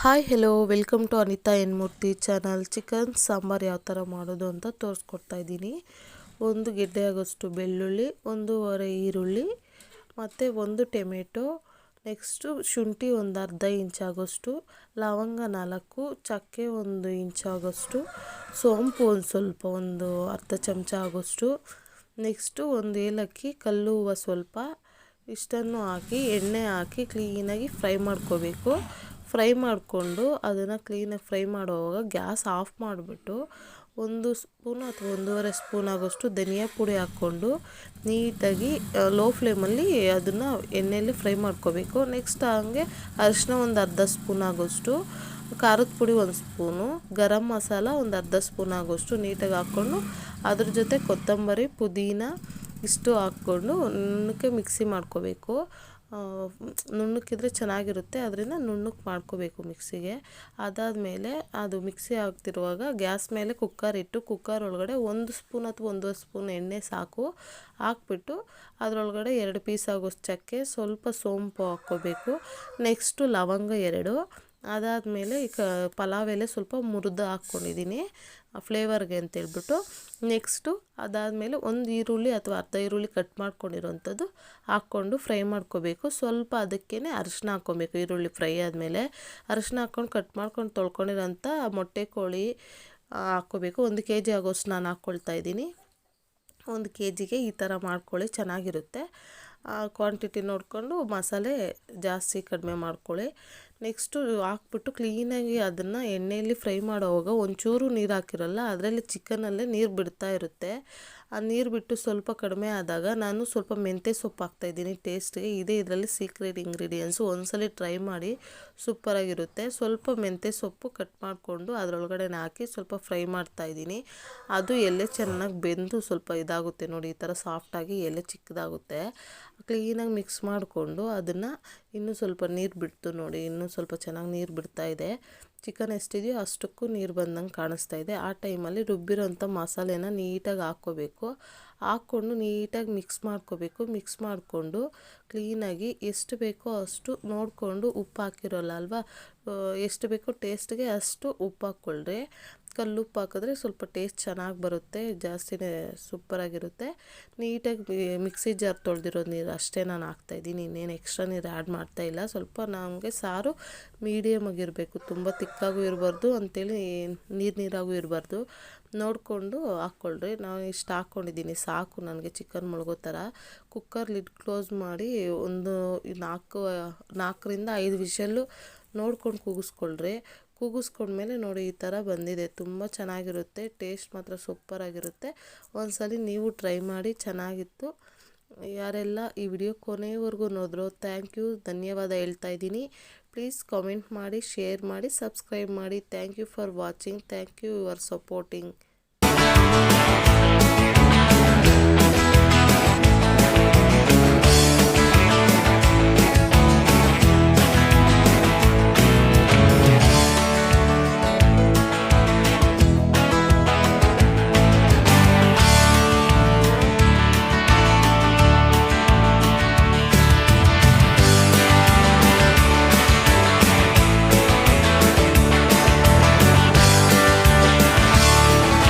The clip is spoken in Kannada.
Hi hello welcome to Anitha N Murthy channel. Chicken sambar ಯಾವ ಥರ ಮಾಡೋದು ಅಂತ ತೋರಿಸ್ಕೊಡ್ತಾ ಇದ್ದೀನಿ. ಒಂದು ಗೆಡ್ಡೆ ಆಗೋಷ್ಟು ಬೆಳ್ಳುಳ್ಳಿ, ಒಂದೂವರೆ ಈರುಳ್ಳಿ ಮತ್ತು ಒಂದು ಟೊಮೆಟೊ, ನೆಕ್ಸ್ಟು ಶುಂಠಿ ಒಂದು ಅರ್ಧ ಇಂಚಾಗೋಷ್ಟು, ಲವಂಗ 4, ಚಕ್ಕೆ 1 ಇಂಚಾಗೋಷ್ಟು, ಸೋಂಪು ಒಂದು ಸ್ವಲ್ಪ ಒಂದು ಅರ್ಧ ಚಮಚ ಆಗೋಷ್ಟು, ನೆಕ್ಸ್ಟು ಒಂದು ಏಲಕ್ಕಿ, ಕಲ್ಲು ಹೂವು ಸ್ವಲ್ಪ, ಇಷ್ಟನ್ನು ಹಾಕಿ ಎಣ್ಣೆ ಹಾಕಿ ಕ್ಲೀನಾಗಿ ಫ್ರೈ ಮಾಡ್ಕೋಬೇಕು. ಫ್ರೈ ಮಾಡಿಕೊಂಡು ಅದನ್ನು ಕ್ಲೀನಾಗಿ ಫ್ರೈ ಮಾಡುವಾಗ ಗ್ಯಾಸ್ ಆಫ್ ಮಾಡಿಬಿಟ್ಟು 1 ಸ್ಪೂನು ಅಥವಾ 1.5 ಸ್ಪೂನ್ ಆಗೋಷ್ಟು ಧನಿಯಾ ಪುಡಿ ಹಾಕ್ಕೊಂಡು ನೀಟಾಗಿ ಲೋ ಫ್ಲೇಮಲ್ಲಿ ಅದನ್ನು ಎಣ್ಣೆಯಲ್ಲಿ ಫ್ರೈ ಮಾಡ್ಕೋಬೇಕು. ನೆಕ್ಸ್ಟ್ ಹಂಗೆ ಅರಿಶಿನ ಒಂದು ಅರ್ಧ ಸ್ಪೂನ್ ಆಗೋಷ್ಟು, ಖಾರದ ಪುಡಿ 1 ಸ್ಪೂನು, ಗರಂ ಮಸಾಲ ಒಂದು ಅರ್ಧ ಸ್ಪೂನ್ ಆಗೋಷ್ಟು ನೀಟಾಗಿ ಹಾಕ್ಕೊಂಡು ಅದ್ರ ಜೊತೆ ಕೊತ್ತಂಬರಿ, ಪುದೀನ ಇಷ್ಟು ಹಾಕ್ಕೊಂಡು ನುಣ್ಣಕ್ಕೆ ಮಿಕ್ಸಿ ಮಾಡ್ಕೋಬೇಕು. ನುಣ್ಣಕ್ಕಿದ್ರೆ ಚೆನ್ನಾಗಿರುತ್ತೆ, ಅದರಿಂದ ನುಣ್ಣಕ್ಕೆ ಮಾಡ್ಕೋಬೇಕು ಮಿಕ್ಸಿಗೆ. ಅದಾದಮೇಲೆ ಅದು ಮಿಕ್ಸಿ ಆಗ್ತಿರುವಾಗ ಗ್ಯಾಸ್ ಮೇಲೆ ಕುಕ್ಕರ್ ಇಟ್ಟು ಕುಕ್ಕರ್ ಒಳಗಡೆ 1 ಸ್ಪೂನ್ ಅಥವಾ 1.5 ಸ್ಪೂನ್ ಎಣ್ಣೆ ಸಾಕು ಹಾಕ್ಬಿಟ್ಟು ಅದರೊಳಗಡೆ 2 ಪೀಸ್ ಆಗೋಷ್ಟು ಚಕ್ಕೆ, ಸ್ವಲ್ಪ ಸೋಂಪು ಹಾಕ್ಕೋಬೇಕು. ನೆಕ್ಸ್ಟು ಲವಂಗ 2, ಅದಾದಮೇಲೆ ಪಲಾವ್ ಎಲೆ ಸ್ವಲ್ಪ ಮುರಿದು ಹಾಕ್ಕೊಂಡಿದ್ದೀನಿ ಫ್ಲೇವರ್ಗೆ ಅಂತೇಳ್ಬಿಟ್ಟು. ನೆಕ್ಸ್ಟು ಅದಾದಮೇಲೆ ಒಂದು ಈರುಳ್ಳಿ ಅಥವಾ ಅರ್ಧ ಈರುಳ್ಳಿ ಕಟ್ ಮಾಡ್ಕೊಂಡಿರೋಂಥದ್ದು ಹಾಕ್ಕೊಂಡು ಫ್ರೈ ಮಾಡ್ಕೋಬೇಕು. ಸ್ವಲ್ಪ ಅದಕ್ಕೇ ಅರಿಶಿನ ಹಾಕ್ಕೊಬೇಕು. ಈರುಳ್ಳಿ ಫ್ರೈ ಆದಮೇಲೆ ಅರಿಶಿನ ಹಾಕ್ಕೊಂಡು ಕಟ್ ಮಾಡ್ಕೊಂಡು ತೊಳ್ಕೊಂಡಿರೋಂಥ ಮೊಟ್ಟೆ ಕೋಳಿ ಹಾಕ್ಕೋಬೇಕು. 1 kg ಆಗೋಷ್ಟು ನಾನು ಹಾಕ್ಕೊಳ್ತಾ ಇದ್ದೀನಿ. 1 kgಗೆ ಈ ಥರ ಮಾಡ್ಕೊಳ್ಳಿ, ಚೆನ್ನಾಗಿರುತ್ತೆ. ಕ್ವಾಂಟಿಟಿ ನೋಡಿಕೊಂಡು ಮಸಾಲೆ ಜಾಸ್ತಿ ಕಡಿಮೆ ಮಾಡ್ಕೊಳ್ಳಿ. ನೆಕ್ಸ್ಟು ಹಾಕ್ಬಿಟ್ಟು ಕ್ಲೀನಾಗಿ ಅದನ್ನು ಎಣ್ಣೆಯಲ್ಲಿ ಫ್ರೈ ಮಾಡೋವಾಗ ಒಂಚೂರು ನೀರು ಹಾಕಿರಲ್ಲ, ಅದರಲ್ಲಿ ಚಿಕನಲ್ಲೇ ನೀರು ಬಿಡ್ತಾ ಇರುತ್ತೆ. ಆ ನೀರು ಬಿಟ್ಟು ಸ್ವಲ್ಪ ಕಡಿಮೆ ಆದಾಗ ನಾನು ಸ್ವಲ್ಪ ಮೆಂತ್ಯ ಸೊಪ್ಪು ಹಾಕ್ತಾಯಿದ್ದೀನಿ ಟೇಸ್ಟ್ಗೆ. ಇದೇ ಇದರಲ್ಲಿ ಸೀಕ್ರೆಟ್ ಇಂಗ್ರೀಡಿಯೆಂಟ್ಸು, ಒಂದ್ಸಲ ಟ್ರೈ ಮಾಡಿ, ಸೂಪರಾಗಿರುತ್ತೆ. ಸ್ವಲ್ಪ ಮೆಂತ್ಯ ಸೊಪ್ಪು ಕಟ್ ಮಾಡಿಕೊಂಡು ಅದರೊಳಗಡೆ ಹಾಕಿ ಸ್ವಲ್ಪ ಫ್ರೈ ಮಾಡ್ತಾಯಿದ್ದೀನಿ. ಅದು ಎಲೆ ಚೆನ್ನಾಗಿ ಬೆಂದು ಸ್ವಲ್ಪ ಇದಾಗುತ್ತೆ ನೋಡಿ, ಈ ಥರ ಸಾಫ್ಟಾಗಿ ಎಲೆ ಚಿಕ್ಕದಾಗುತ್ತೆ. ಕ್ಲೀನಾಗಿ ಮಿಕ್ಸ್ ಮಾಡಿಕೊಂಡು ಅದನ್ನು ಇನ್ನೂ ಸ್ವಲ್ಪ ನೀರು ಬಿಡ್ತು ನೋಡಿ, ಇನ್ನೂ ಸ್ವಲ್ಪ ಚೆನ್ನಾಗಿ ನೀರು ಬಿಡ್ತಾ ಇದೆ. ಚಿಕನ್ ಎಷ್ಟಿದೆಯೋ ಅಷ್ಟಕ್ಕೂ ನೀರು ಬಂದಂಗೆ ಕಾಣಿಸ್ತಾ ಇದೆ. ಆ ಟೈಮಲ್ಲಿ ರುಬ್ಬಿರೋಂಥ ಮಸಾಲೆನ ನೀಟಾಗಿ ಹಾಕ್ಕೋಬೇಕು. ಹಾಕ್ಕೊಂಡು ನೀಟಾಗಿ ಮಿಕ್ಸ್ ಮಾಡ್ಕೋಬೇಕು. ಮಿಕ್ಸ್ ಮಾಡಿಕೊಂಡು ಕ್ಲೀನಾಗಿ ಎಷ್ಟು ಬೇಕೋ ಅಷ್ಟು ನೋಡಿಕೊಂಡು ಉಪ್ಪು ಹಾಕಿರೋಲ್ಲ ಅಲ್ವಾ, ಎಷ್ಟು ಬೇಕೋ ಟೇಸ್ಟ್ಗೆ ಅಷ್ಟು ಉಪ್ಪು ಹಾಕ್ಕೊಳ್ರಿ. ಕಲ್ಲುಪ್ಪು ಹಾಕಿದ್ರೆ ಸ್ವಲ್ಪ ಟೇಸ್ಟ್ ಚೆನ್ನಾಗಿ ಬರುತ್ತೆ, ಜಾಸ್ತಿನೇ ಸೂಪರಾಗಿರುತ್ತೆ. ನೀಟಾಗಿ ಮಿಕ್ಸಿ ಜಾರ್ ತೊಳೆದಿರೋ ನೀರು ಅಷ್ಟೇ ನಾನು ಹಾಕ್ತಾಯಿದ್ದೀನಿ, ಇನ್ನೇನು ಎಕ್ಸ್ಟ್ರಾ ನೀರು ಆ್ಯಡ್ ಮಾಡ್ತಾಯಿಲ್ಲ. ಸ್ವಲ್ಪ ನಮಗೆ ಸಾರು ಮೀಡಿಯಮ್ ಆಗಿರಬೇಕು, ತುಂಬ ತಿಕ್ಕಾಗೂ ಇರಬಾರ್ದು ಅಂಥೇಳಿ ನೀರಾಗೂ ಇರಬಾರ್ದು, ನೋಡಿಕೊಂಡು ಹಾಕ್ಕೊಳ್ರಿ. ನಾನು ಇಷ್ಟು ಹಾಕ್ಕೊಂಡಿದ್ದೀನಿ ಸಾಕು ನನಗೆ ಚಿಕನ್ ಮುಳುಗೋ ಥರ. ಕುಕ್ಕರ್ ಲಿಡ್ ಕ್ಲೋಸ್ ಮಾಡಿ ಒಂದು 4ರಿಂದ 5 ವಿಷಲ್ಲು ನೋಡ್ಕೊಂಡು ಕೂಗಿಸ್ಕೊಳ್ರಿ. ಕೂಗಿಸ್ಕೊಂಡ್ಮೇಲೆ ನೋಡಿ ಈ ಥರ ಬಂದಿದೆ, ತುಂಬ ಚೆನ್ನಾಗಿರುತ್ತೆ, ಟೇಸ್ಟ್ ಮಾತ್ರ ಸೂಪರಾಗಿರುತ್ತೆ. ಒಂದ್ಸಲ ನೀವು ಟ್ರೈ ಮಾಡಿ, ಚೆನ್ನಾಗಿತ್ತು. ಯಾರೆಲ್ಲ ಈ ವಿಡಿಯೋ ಕೊನೆಯವರೆಗೂ ನೋಡಿದ್ರೋ ಥ್ಯಾಂಕ್ ಯು, ಧನ್ಯವಾದ ಹೇಳ್ತಾ ಇದ್ದೀನಿ. ಪ್ಲೀಸ್ ಕಾಮೆಂಟ್ ಮಾಡಿ, ಶೇರ್ ಮಾಡಿ, ಸಬ್ಸ್ಕ್ರೈಬ್ ಮಾಡಿ. Thank you for watching. Thank you your supporting.